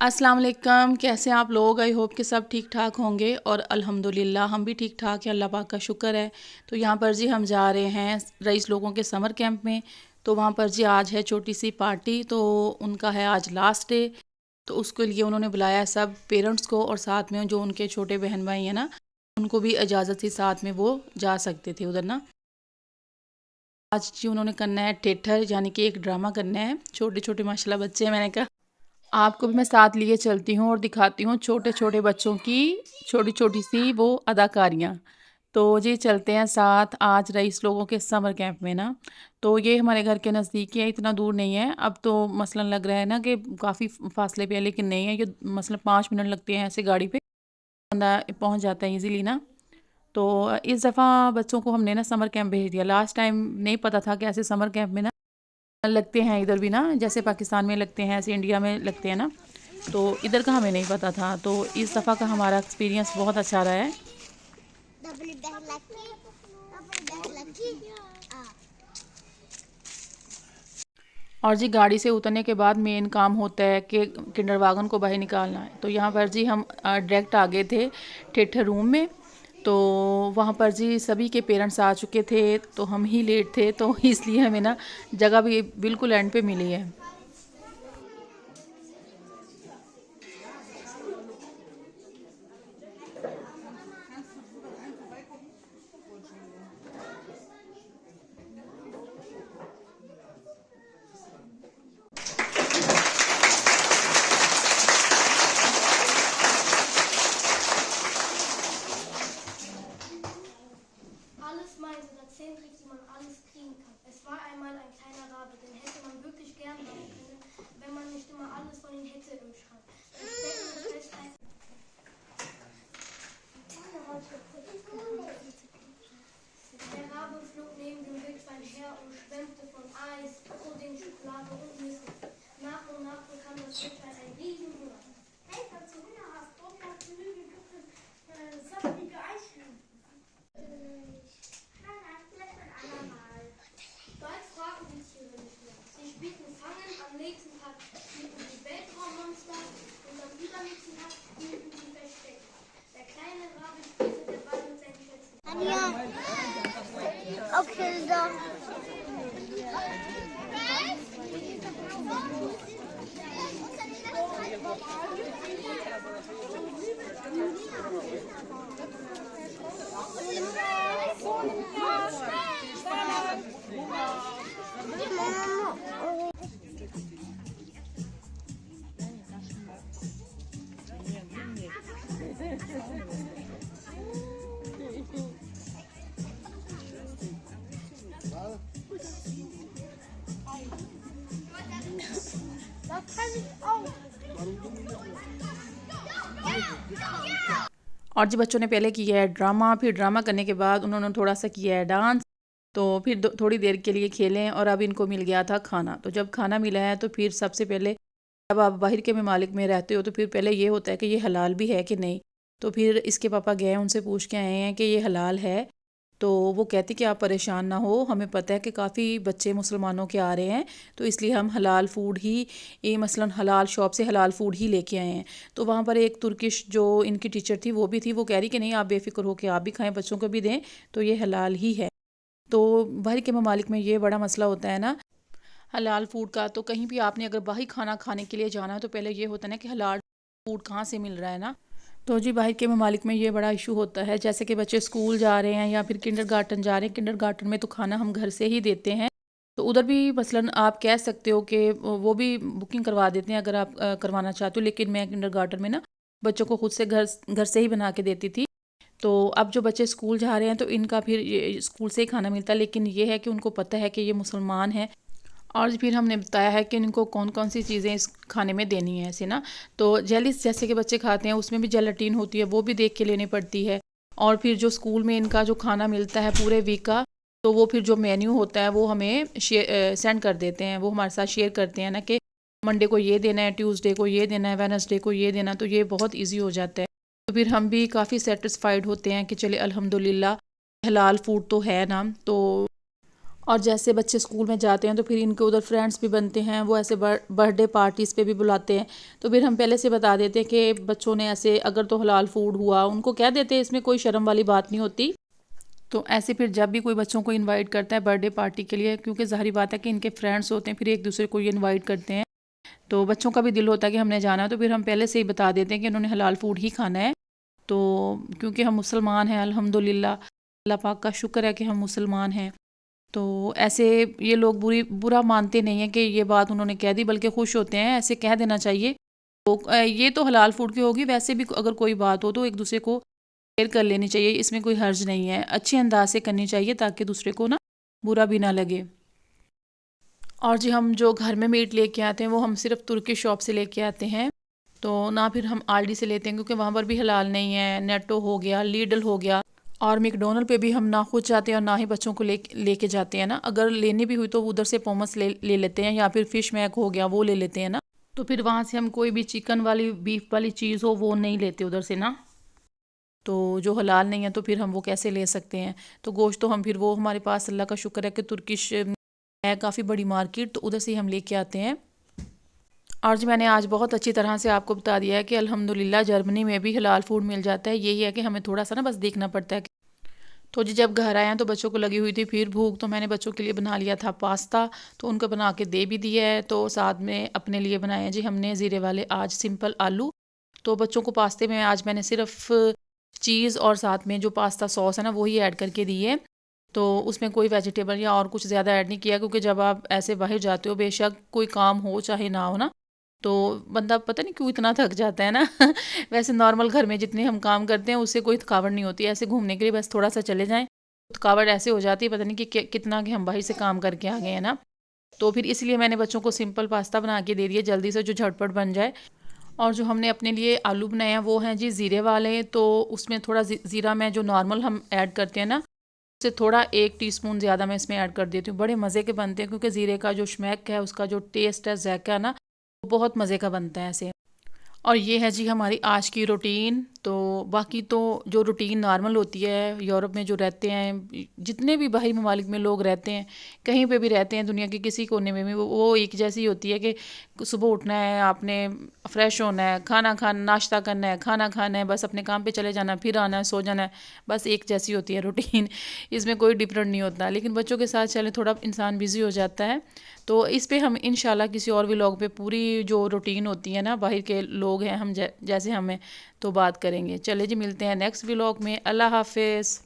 अस्सलाम वालेकुम। कैसे हैं आप लोग? आई होप कि सब ठीक ठाक होंगे और अल्हम्दुलिल्लाह हम भी ठीक ठाक हैं, अल्लाह पाक का शुक्र है। तो यहाँ पर जी हम जा रहे हैं रईस लोगों के समर कैंप में। तो वहाँ पर जी आज है छोटी सी पार्टी, तो उनका है आज लास्ट डे। तो उसके लिए उन्होंने बुलाया है सब पेरेंट्स को, और साथ में जो उनके छोटे बहन भाई हैं ना, उनको भी इजाज़त थी, साथ में वो जा सकते थे उधर ना। आज जी उन्होंने करना है थिएटर, यानी कि एक ड्रामा करना है। छोटे छोटे माशाल्लाह बच्चे हैं। मैंने कहा आपको भी मैं साथ लिए चलती हूँ और दिखाती हूँ छोटे छोटे बच्चों की छोटी छोटी सी वो अदाकारियाँ। तो जी चलते हैं साथ आज रईस लोगों के समर कैंप में ना। तो ये हमारे घर के नज़दीक ही है, इतना दूर नहीं है। अब तो मसलन लग रहा है ना कि काफ़ी फासले पे है, लेकिन नहीं है ये। मसलन 5 मिनट लगते हैं ऐसे गाड़ी पे, बंदा पहुँच जाता है इजीली ना। तो इस दफ़ा बच्चों को हमने ना समर कैंप भेज दिया। लास्ट टाइम नहीं पता था कि ऐसे समर कैंप में ना लगते हैं इधर भी ना, जैसे पाकिस्तान में लगते हैं ऐसे इंडिया में लगते हैं ना। तो इधर का हमें नहीं पता था। तो इस दफ़ा का हमारा एक्सपीरियंस बहुत अच्छा रहा है। और जी गाड़ी से उतरने के बाद मेन काम होता है कि किंडरवागन को बाहर निकालना है। तो यहाँ पर जी हम डायरेक्ट आ गए थे थिएटर रूम में। तो वहाँ पर जी सभी के पेरेंट्स आ चुके थे, तो हम ही लेट थे, तो इसलिए हमें ना जगह भी बिल्कुल एंड पे मिली है। Alles meinte, das 10 Tricks, die man alles kriegen kann. Es war einmal ein kleiner Rabe, den hätte man wirklich gern haben können, wenn man nicht immer alles von ihm hätte im Schrank. Der Rabe flog neben dem Wildschwein her und schwemmte von Eis, Pudding, Schokolade und Nüssen. Nach und nach bekam das Wildschwein einen riesen Hunger. Hey, falls du Hunger hast, brauch ich auch genügend saftige Eiscreme. Bald fragten die Tiere nicht mehr. Sie spielten Fangen, am nächsten Tag spielten die Weltraummonster und am übernächsten Tag spielten die Versteck. Der kleine Rabe spielte der Ball mit seinen Schätzen. Anja, okay, so. Das kann ich auch. और जी बच्चों ने पहले किया है drama, फिर drama करने के बाद उन्होंने थोड़ा सा किया है डांस। तो फिर थोड़ी देर के लिए खेलें और अब इनको मिल गया था खाना। तो जब खाना मिला है तो फिर सबसे पहले, जब आप बाहर के ममालिक में रहते हो तो फिर पहले ये होता है कि ये हलाल भी है कि नहीं। तो फिर इसके पापा गए, उनसे पूछ के आए हैं कि ये हलाल है। तो वो कहती कि आप परेशान ना हो, हमें पता है कि काफ़ी बच्चे मुसलमानों के आ रहे हैं, तो इसलिए हम हलाल फ़ूड ही, ये मसलन हलाल शॉप से हलाल फ़ूड ही लेके आए हैं। तो वहाँ पर एक तुर्किश जो इनकी टीचर थी वो भी थी, वो कह रही कि नहीं आप बेफ़िक्र हो के आप भी खाएं, बच्चों को भी दें, तो ये हलाल ही है। तो बाहर के ममालिक में ये बड़ा मसला होता है ना हलाल फ़ूड का। तो कहीं भी आपने अगर बाहर खाना खाने के लिए जाना है तो पहले ये होता है ना कि हलाल फ़ूड कहाँ से मिल रहा है ना। तो जी बाहर के ममालिक में ये बड़ा इशू होता है, जैसे कि बच्चे स्कूल जा रहे हैं या फिर किंडरगार्टन जा रहे हैं। किंडरगार्टन में तो खाना हम घर से ही देते हैं, तो उधर भी मसलन आप कह सकते हो कि वो भी बुकिंग करवा देते हैं अगर आप करवाना चाहते हो। लेकिन मैं किंडरगार्टन में ना बच्चों को खुद से घर घर से ही बना के देती थी। तो अब जो बच्चे स्कूल जा रहे हैं तो इनका फिर ये स्कूल से ही खाना मिलता है, लेकिन ये है कि उनको पता है कि ये मुसलमान हैं। और फिर हमने बताया है कि इनको कौन कौन सी चीज़ें इस खाने में देनी है ऐसे ना। तो जेलिस जैसे कि बच्चे खाते हैं उसमें भी जेलेटिन होती है, वो भी देख के लेनी पड़ती है। और फिर जो स्कूल में इनका जो खाना मिलता है पूरे वीक का, तो वो फिर जो मेन्यू होता है वो हमें सेंड कर देते हैं, वो हमारे साथ शेयर करते हैं ना कि मंडे को ये देना है, ट्यूसडे को ये देना है, वेडनेसडे को ये देना। तो ये बहुत ईजी हो जाता है। तो फिर हम भी काफ़ी सेटिस्फाइड होते हैं कि चले अल्हम्दुलिल्लाह हलाल फूड तो है ना। तो और जैसे बच्चे स्कूल में जाते हैं तो फिर इनके उधर फ्रेंड्स भी बनते हैं, वो ऐसे बर्थडे पार्टीज़ पे भी बुलाते हैं। तो फिर हम पहले से बता देते हैं कि बच्चों ने ऐसे अगर तो हलाल फूड हुआ उनको कह देते हैं, इसमें कोई शर्म वाली बात नहीं होती। तो ऐसे फिर जब भी कोई बच्चों को इनवाइट करता है बर्थडे पार्टी के लिए, क्योंकि ज़ाहिर बात है कि इनके फ्रेंड्स होते हैं, फिर एक दूसरे को ये इनवाइट करते हैं, तो बच्चों का भी दिल होता है कि हमने जाना है, तो फिर हम पहले से ही बता देते हैं कि उन्होंने हलाल फूड ही खाना है। तो क्योंकि हम मुसलमान हैं अल्हम्दुलिल्लाह, अल्लाह पाक का शुक्र है कि हम मुसलमान हैं, तो ऐसे ये लोग बुरा मानते नहीं हैं कि ये बात उन्होंने कह दी, बल्कि खुश होते हैं, ऐसे कह देना चाहिए। तो ये तो हलाल फूड की होगी, वैसे भी अगर कोई बात हो तो एक दूसरे को शेयर कर लेनी चाहिए, इसमें कोई हर्ज नहीं है, अच्छे अंदाज से करनी चाहिए ताकि दूसरे को ना बुरा भी ना लगे। और जी हम जो घर में मीट लेके आते हैं वो हम सिर्फ तुर्की शॉप से लेके आते हैं, तो ना फिर हम आलडी से लेते हैं क्योंकि वहाँ पर भी हलाल नहीं है। नेटो हो गया, लीडल हो गया और मैकडोनल्ड पे भी हम ना खुद जाते हैं और ना ही बच्चों को लेके जाते हैं ना। अगर लेनी भी हुई तो उधर से पोमस ले लेते हैं, या फिर फिश मैक हो गया वो ले लेते हैं ना। तो फिर वहाँ से हम कोई भी चिकन वाली बीफ वाली चीज़ हो वो नहीं लेते उधर से ना। तो जो हलाल नहीं है तो फिर हम वो कैसे ले सकते हैं। तो गोश्त तो हम फिर वो हमारे पास अल्लाह का शुक्र है कि तुर्किश है काफ़ी बड़ी मार्केट, तो उधर से ही हम लेके आते हैं। और जी मैंने आज बहुत अच्छी तरह से आपको बता दिया है कि अल्हम्दुलिल्लाह जर्मनी में भी हलाल फूड मिल जाता है। यही है कि हमें थोड़ा सा ना बस देखना पड़ता है। तो जी जब घर आए हैं तो बच्चों को लगी हुई थी फिर भूख, तो मैंने बच्चों के लिए बना लिया था पास्ता, तो उनको बना के दे भी दिया है। तो साथ में अपने लिए बनाए हैं जी हमने ज़ीरे वाले आज सिंपल आलू। तो बच्चों को पास्ते में आज मैंने सिर्फ चीज़ और साथ में जो पास्ता सॉस है ना वही ऐड करके दी है। तो उसमें कोई वेजिटेबल या और कुछ ज़्यादा ऐड नहीं किया, क्योंकि जब आप ऐसे बाहर जाते हो बेशक कोई काम हो चाहे ना हो ना, तो बंदा पता नहीं क्यों इतना थक जाता है ना वैसे नॉर्मल घर में जितने हम काम करते हैं उससे कोई थकावट नहीं होती। ऐसे घूमने के लिए बस थोड़ा सा चले जाएं, थकावट ऐसे हो जाती है पता नहीं कि कितना कि हम बाहर से काम करके आ गए हैं ना। तो फिर इसलिए मैंने बच्चों को सिंपल पास्ता बना के दे दिया जल्दी से, जो झटपट बन जाए। और जो हमने अपने लिए आलू बनाए हैं वो हैं जी ज़ीरे वाले। तो उसमें थोड़ा ज़ीरा मैं जो नॉर्मल हम ऐड करते हैं ना उससे थोड़ा 1 टीस्पून ज़्यादा मैं इसमें ऐड कर देती हूँ। बड़े मज़े के बनते हैं क्योंकि ज़ीरे का जो श्मैक है, उसका जो टेस्ट है, जायका ना, वो बहुत मज़े का बनता है ऐसे। और ये है जी हमारी आज की रूटीन। तो बाकी तो जो रूटीन नॉर्मल होती है यूरोप में जो रहते हैं, जितने भी बाहरी ममालिक में लोग रहते हैं, कहीं पे भी रहते हैं दुनिया के किसी कोने में भी, वो एक जैसी होती है कि सुबह उठना है, आपने फ्रेश होना है, खाना खाना, नाश्ता करना है, खाना खाना है, बस अपने काम पे चले जाना, फिर आना है, सो जाना है, बस एक जैसी होती है रूटीन इसमें कोई डिफरेंट नहीं होता। लेकिन बच्चों के साथ चले थोड़ा इंसान बिज़ी हो जाता है। तो इस पे हम इंशाल्लाह किसी और व्लॉग पे पूरी जो रूटीन होती है ना बाहर के लोग हैं हम जैसे हमें, तो बात करेंगे। चले जी मिलते हैं नेक्स्ट व्लॉग में। अल्लाह हाफिज़।